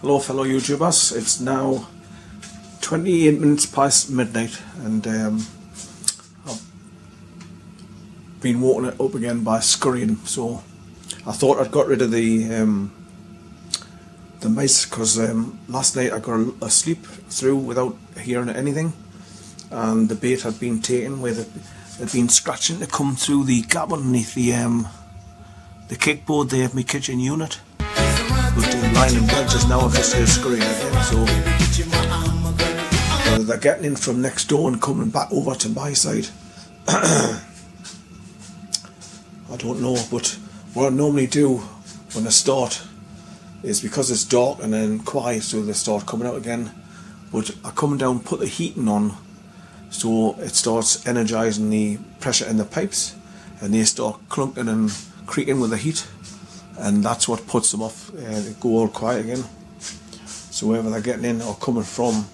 Hello fellow YouTubers, it's now 28 minutes past midnight and I've been woken up again by scurrying, so I thought I'd got rid of the mice because last night I got a sleep through without hearing anything, and the bait had been taken where they'd been scratching to come through the gap underneath the kickboard there of my kitchen unit. But lying in bed just now I've just heard scurrying again, so whether they're getting in from next door and coming back over to my side, I don't know. But what I normally do when I start is, because it's dark and then quiet, so they start coming out again, but I come down, put the heating on, so it starts energising the pressure in the pipes and they start clunking and creaking with the heat, and that's what puts them off. They go all quiet again, so wherever they're getting in or coming from,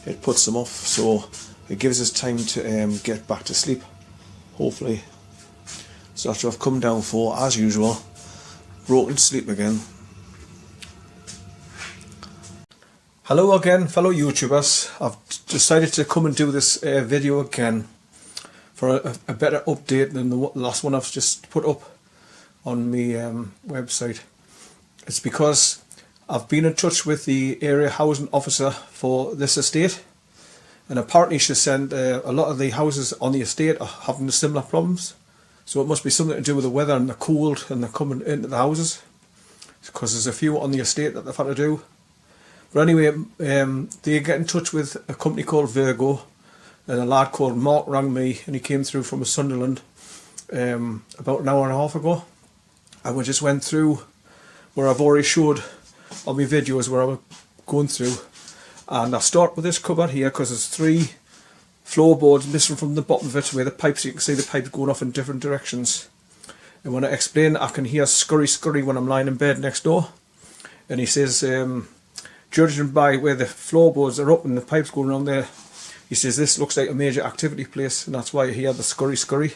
it puts them off, so it gives us time to get back to sleep, hopefully. So after I've come down for, as usual, broken sleep again. Hello again fellow YouTubers, I've decided to come and do this video again for a better update than the last one I've just put up on my website. It's because I've been in touch with the area housing officer for this estate, and apparently she said a lot of the houses on the estate are having similar problems, so it must be something to do with the weather and the cold and they're coming into the houses, because there's a few on the estate that they've had to do. But anyway, they get in touch with a company called Virgo, and a lad called Mark rang me, and he came through from Sunderland about an hour and a half ago, and we just went through where I've already showed on my videos where I was going through. And I'll start with this cupboard here because there's 3 floorboards missing from the bottom of it, where the pipes, you can see the pipes going off in different directions. And when I explain, I can hear scurry when I'm lying in bed next door, and he says, judging by where the floorboards are up and the pipes going around there, he says this looks like a major activity place, and that's why you hear the scurry.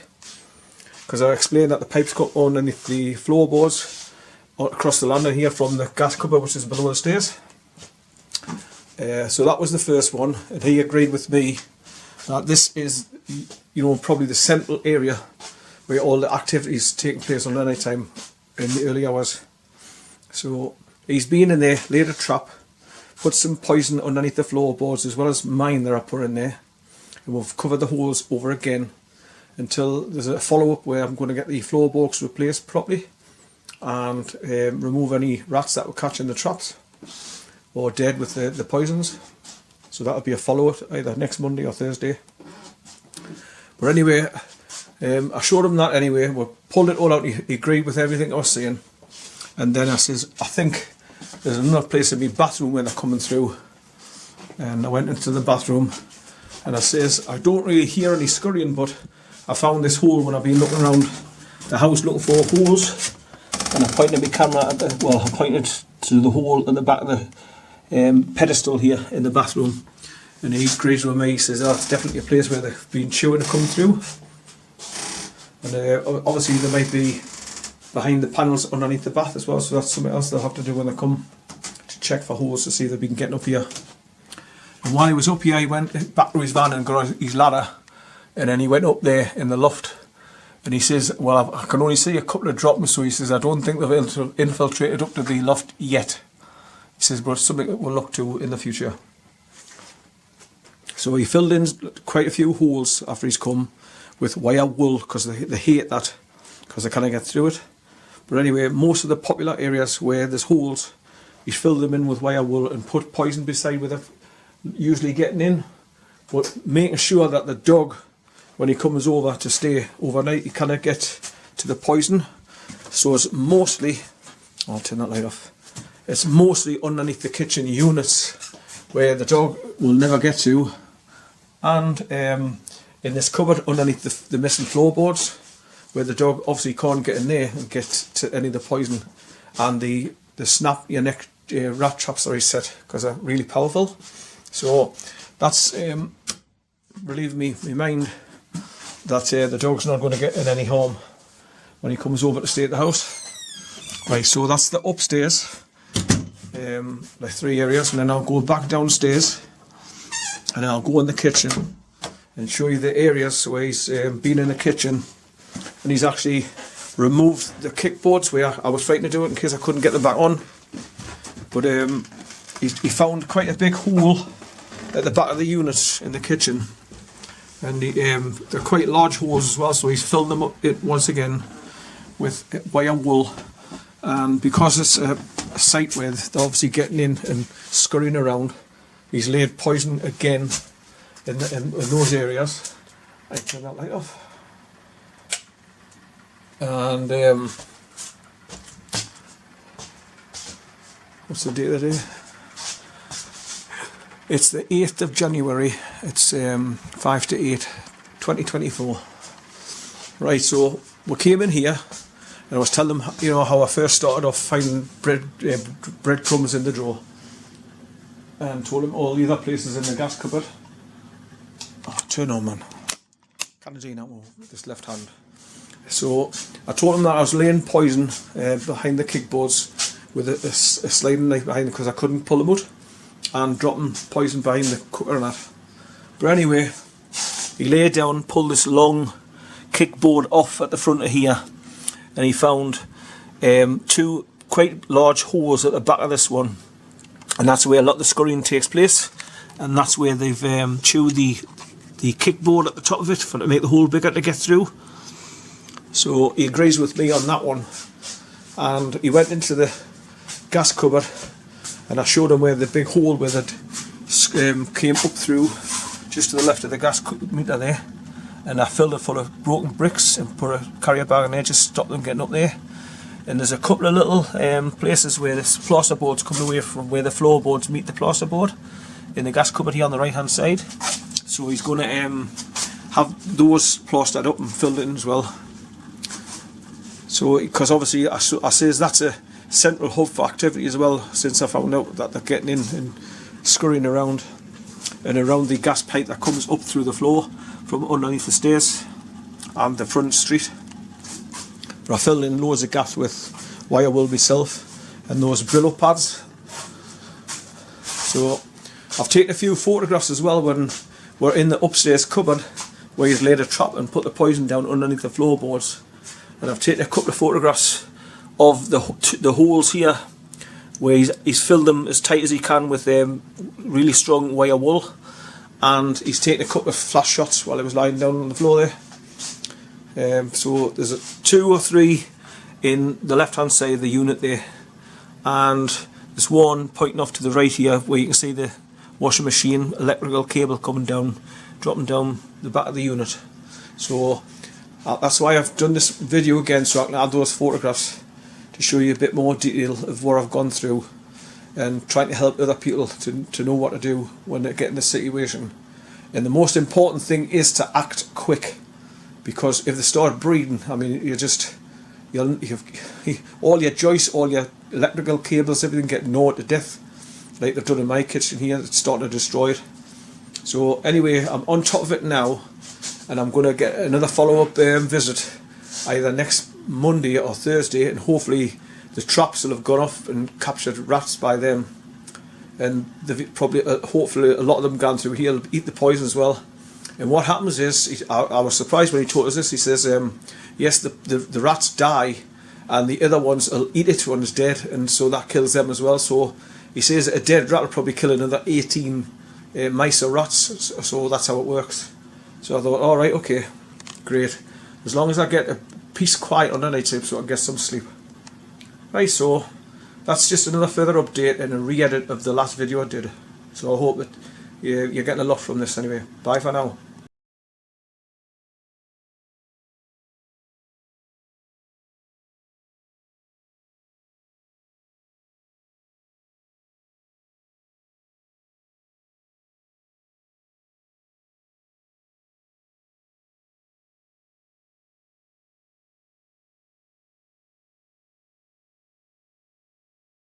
Because I explained that the pipes come underneath the floorboards across the landing here from the gas cupboard, which is below the stairs. So that was the first one, and he agreed with me that this is, you know, probably the central area where all the activities taking place on any time in the early hours. So he's been in there, laid a trap, put some poison underneath the floorboards as well as mine that I put in there, and we've covered the holes over again until there's a follow-up where I'm going to get the floorboards replaced properly and remove any rats that were catching the traps or dead with the poisons. So that'll be a follow-up either next Monday or Thursday. But anyway, I showed him that anyway. We pulled it all out. He agreed with everything I was saying, and then I says, I think there's another place in my bathroom where they're coming through. And I went into the bathroom and I says, I don't really hear any scurrying, but I found this hole when I've been looking around the house looking for holes, and I pointed my camera at I pointed to the hole in the back of the pedestal here in the bathroom, and he agrees with me. He says that's definitely a place where they've been chewing to come through, and obviously they might be behind the panels underneath the bath as well, so that's something else they'll have to do when they come to check for holes to see if they've been getting up here. And while he was up here, he went back to his van and got his ladder, and then he went up there in the loft, and he says, well, I can only see a couple of droppings, so he says I don't think they've infiltrated up to the loft yet. He says, but it's something that we'll look to in the future. So he filled in quite a few holes after he's come with wire wool, because they hate that, because they can't get through it. But anyway, most of the popular areas where there's holes, he's filled them in with wire wool and put poison beside with it, usually getting in, but making sure that the dog, when he comes over to stay overnight, he cannot get to the poison. So it's mostly, I'll turn that light off, it's mostly underneath the kitchen units where the dog will never get to, and in this cupboard underneath the missing floorboards, where the dog obviously can't get in there and get to any of the poison, and the snap your neck rat traps that he set, because they're really powerful. So that's relieved me my mind that the dog's not going to get in any harm when he comes over to stay at the house. Right, so that's the upstairs. like 3 areas, and then I'll go back downstairs and I'll go in the kitchen and show you the areas where he's been in the kitchen, and he's actually removed the kickboards where I was frightened to do it in case I couldn't get them back on. But he found quite a big hole at the back of the unit in the kitchen, and they're quite large holes as well, so he's filled them up once again with wire wool. And because it's a site where they're obviously getting in and scurrying around, he's laid poison again in those areas. I turn that light off. And what's the date of the day? It's the 8th of January. It's 5 to 8, 2024. Right, so we came in here and I was telling them, you know, how I first started off finding breadcrumbs in the drawer, and told them all the other places in the gas cupboard. Oh, turn on, man. Can't do that with this left hand. So I told them that I was laying poison behind the kickboards with a sliding knife behind them because I couldn't pull them out, and dropping poison behind the cooker and that. But anyway, he lay down, pulled this long kickboard off at the front of here, and he found 2 quite large holes at the back of this one, and that's where a lot of the scurrying takes place, and that's where they've chewed the kickboard at the top of it to make the hole bigger to get through. So he agrees with me on that one, and he went into the gas cupboard and I showed him where the big hole where it came up through, just to the left of the gas meter there, and I filled it full of broken bricks and put a carrier bag in there just to stop them getting up there. And there's a couple of little places where this plasterboard's coming away from where the floorboards meet the plasterboard in the gas cupboard here on the right hand side. So he's going to have those plastered up and filled in as well. So, because obviously I says that's a central hub for activity as well, since I found out that they're getting in and scurrying around and around the gas pipe that comes up through the floor from underneath the stairs and the front street. But I filled in loads of gaps with wire wool myself and those Brillo pads. So I've taken a few photographs as well when we're in the upstairs cupboard where he's laid a trap and put the poison down underneath the floorboards. And I've taken a couple of photographs of the holes here where he's filled them as tight as he can with really strong wire wool, and he's taken a couple of flash shots while he was lying down on the floor there. So there's 2 or 3 in the left hand side of the unit there, and there's one pointing off to the right here where you can see the washing machine electrical cable coming down, dropping down the back of the unit. So that's why I've done this video again, so I can add those photographs to show you a bit more detail of what I've gone through, and trying to help other people to know what to do when they get in this situation. And the most important thing is to act quick, because if they start breathing, I mean, all your joists, all your electrical cables, everything get gnawed to death, like they've done in my kitchen here. It's starting to destroy it. So anyway, I'm on top of it now, and I'm going to get another follow-up visit either next Monday or Thursday, and hopefully the traps will have gone off and captured rats by then, and they've probably hopefully a lot of them gone through here, will eat the poison as well. And what happens is, I was surprised when he told us this. He says yes, the rats die and the other ones will eat it when it's dead, and so that kills them as well. So he says a dead rat will probably kill another 18 mice or rats, so that's how it works. So I thought, alright, okay, great, as long as I get a peace quiet on the night time so I can get some sleep. Right, so that's just another further update and a re-edit of the last video I did. So I hope that you're getting a lot from this anyway. Bye for now.